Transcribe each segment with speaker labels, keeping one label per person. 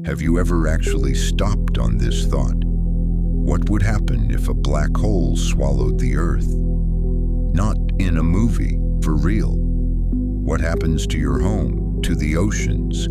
Speaker 1: Have you ever actually stopped on this thought? What would happen if a black hole swallowed the Earth? Not in a movie, for real. What happens to your home, to the oceans,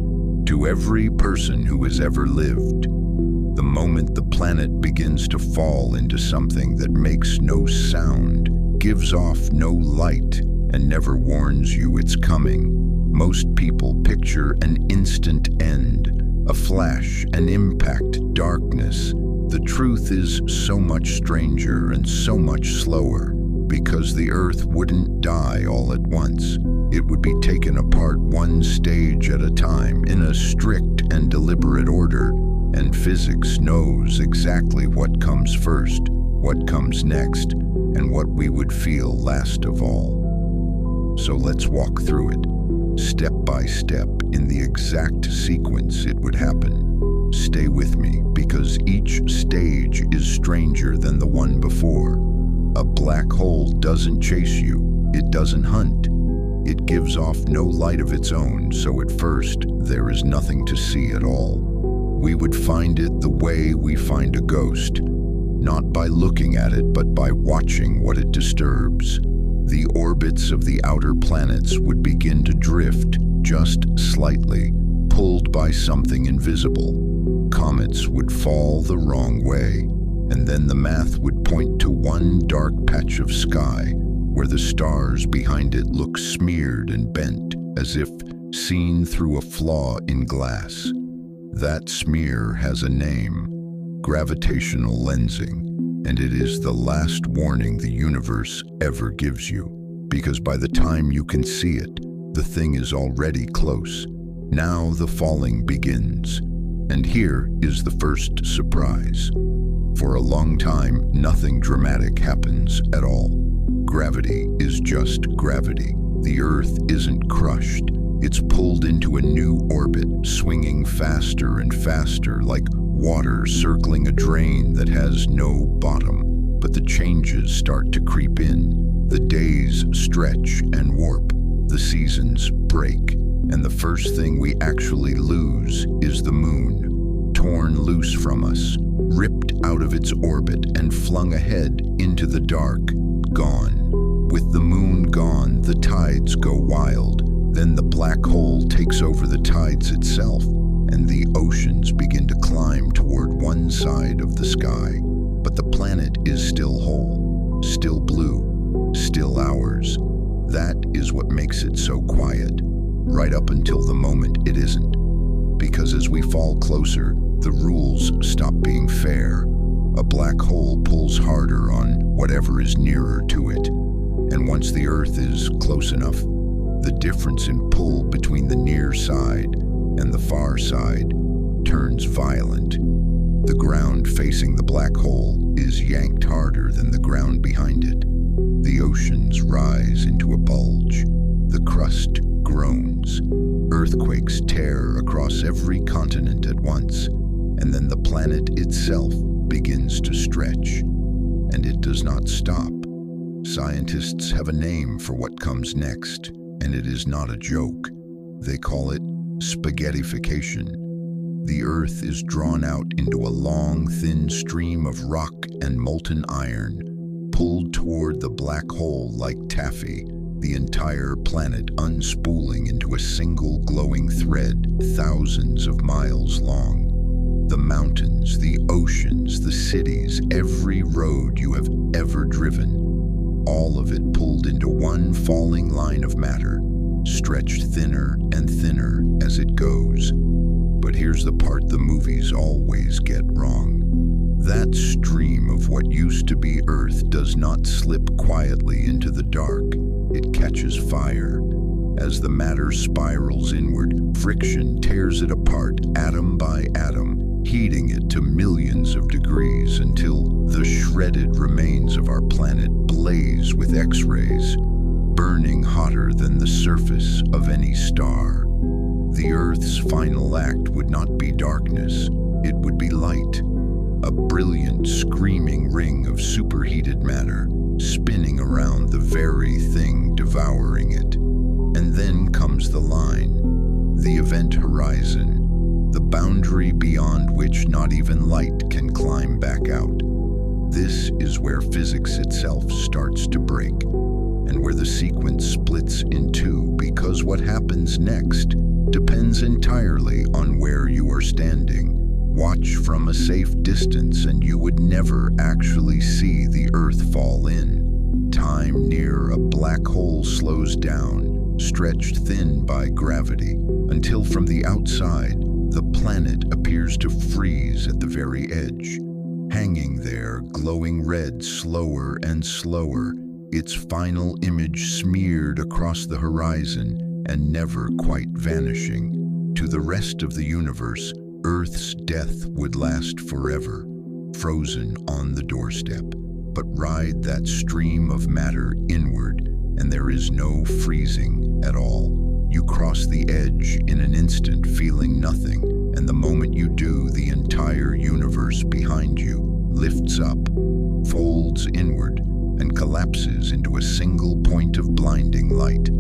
Speaker 1: to every person who has ever lived? The moment the planet begins to fall into something that makes no sound, gives off no light, and never warns you it's coming, most people picture an instant end, a flash, an impact, darkness. The truth is so much stranger and so much slower, because the Earth wouldn't die all at once. It would be taken apart one stage at a time in a strict and deliberate order, and physics knows exactly what comes first, what comes next, and what we would feel last of all. So let's walk through it, step by step, in the exact sequence it would happen. Stay with me, because each stage is stranger than the one before. A black hole doesn't chase you, it doesn't hunt. It gives off no light of its own, so at first, there is nothing to see at all. We would find it the way we find a ghost, not by looking at it, but by watching what it disturbs. The orbits of the outer planets would begin to drift, just slightly, pulled by something invisible. Comets would fall the wrong way, and then the math would point to one dark patch of sky, where the stars behind it look smeared and bent, as if seen through a flaw in glass. That smear has a name: gravitational lensing. And it is the last warning the universe ever gives you, because by the time you can see it, the thing is already close. Now the falling begins, and here is the first surprise. For a long time, nothing dramatic happens at all. Gravity is just gravity. The Earth isn't crushed. It's pulled into a new orbit, swinging faster and faster, like water circling a drain that has no bottom. But the changes start to creep in. The days stretch and warp. The seasons break. And the first thing we actually lose is the moon, torn loose from us, ripped out of its orbit and flung ahead into the dark, gone. With the moon gone, the tides go wild. Then the black hole takes over the tides itself, and the oceans begin to climb toward one side of the sky. But the planet is still whole, still blue, still ours. That is what makes it so quiet, right up until the moment it isn't. Because as we fall closer, the rules stop being fair. A black hole pulls harder on whatever is nearer to it. And once the Earth is close enough, the difference in pull between the near side and the far side turns violent. The ground facing the black hole is yanked harder than the ground behind it. The oceans rise into a bulge. The crust groans. Earthquakes tear across every continent at once. And then the planet itself begins to stretch. And it does not stop. Scientists have a name for what comes next, and it is not a joke. They call it spaghettification. The Earth is drawn out into a long, thin stream of rock and molten iron, pulled toward the black hole like taffy, the entire planet unspooling into a single glowing thread thousands of miles long. The mountains, the oceans, the cities, every road you have ever driven, all of it pulled into one falling line of matter, stretched thinner and thinner as it goes. But here's the part the movies always get wrong. That stream of what used to be Earth does not slip quietly into the dark. It catches fire. As the matter spirals inward, friction tears it apart atom by atom, heating it to millions of degrees until the shredded remains of our planet blaze with X-rays, burning hotter than the surface of any star. The Earth's final act would not be darkness, it would be light. A brilliant, screaming ring of superheated matter, spinning around the very thing devouring it. And then comes the line, the event horizon, the boundary beyond which not even light can climb back out. This is where physics itself starts to break, and where the sequence splits in two, because what happens next depends entirely on where you are standing. Watch from a safe distance and you would never actually see the Earth fall in. Time near a black hole slows down, stretched thin by gravity, until from the outside, the planet appears to freeze at the very edge. Hanging there, glowing red slower and slower, its final image smeared across the horizon and never quite vanishing. To the rest of the universe, Earth's death would last forever, frozen on the doorstep. But ride that stream of matter inward, and there is no freezing at all. You cross the edge in an instant, feeling nothing, and the moment you do, the entire universe behind you lifts up, folds inward, and collapses into a single point of blinding light.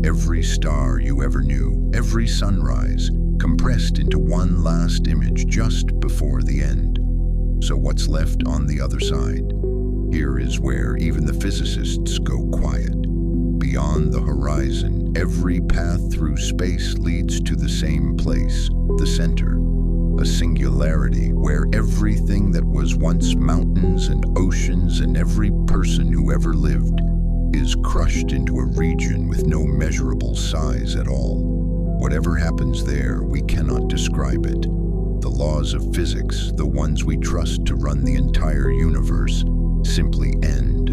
Speaker 1: Every star you ever knew, every sunrise, compressed into one last image just before the end. So what's left on the other side? Here is where even the physicists go quiet. Beyond the horizon, every path through space leads to the same place, the center. A singularity where everything that was once mountains and oceans and every person who ever lived is crushed into a region with no measurable size at all. Whatever happens there, we cannot describe it. The laws of physics, the ones we trust to run the entire universe, simply end.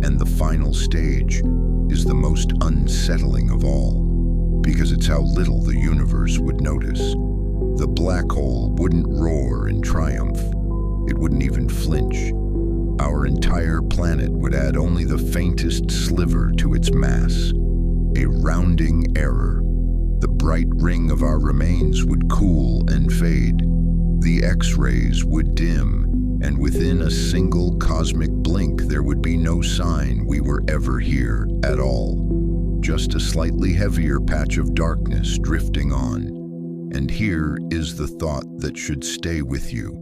Speaker 1: And the final stage is the most unsettling of all, because it's how little the universe would notice. The black hole wouldn't roar in triumph. It wouldn't even flinch. Our entire planet would add only the faintest sliver to its mass, a rounding error. The bright ring of our remains would cool and fade. The X-rays would dim, and within a single cosmic blink there would be no sign we were ever here at all. Just a slightly heavier patch of darkness drifting on. And here is the thought that should stay with you.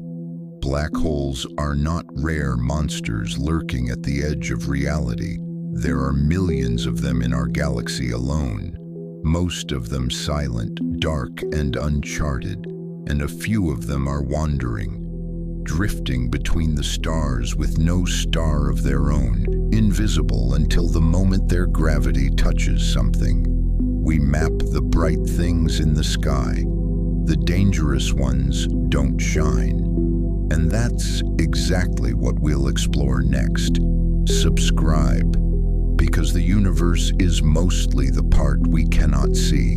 Speaker 1: Black holes are not rare monsters lurking at the edge of reality. There are millions of them in our galaxy alone. Most of them silent, dark, and uncharted, and a few of them are wandering, drifting between the stars with no star of their own, invisible until the moment their gravity touches something. We map the bright things in the sky. The dangerous ones don't shine. And that's exactly what we'll explore next. Subscribe, because the universe is mostly the part we cannot see.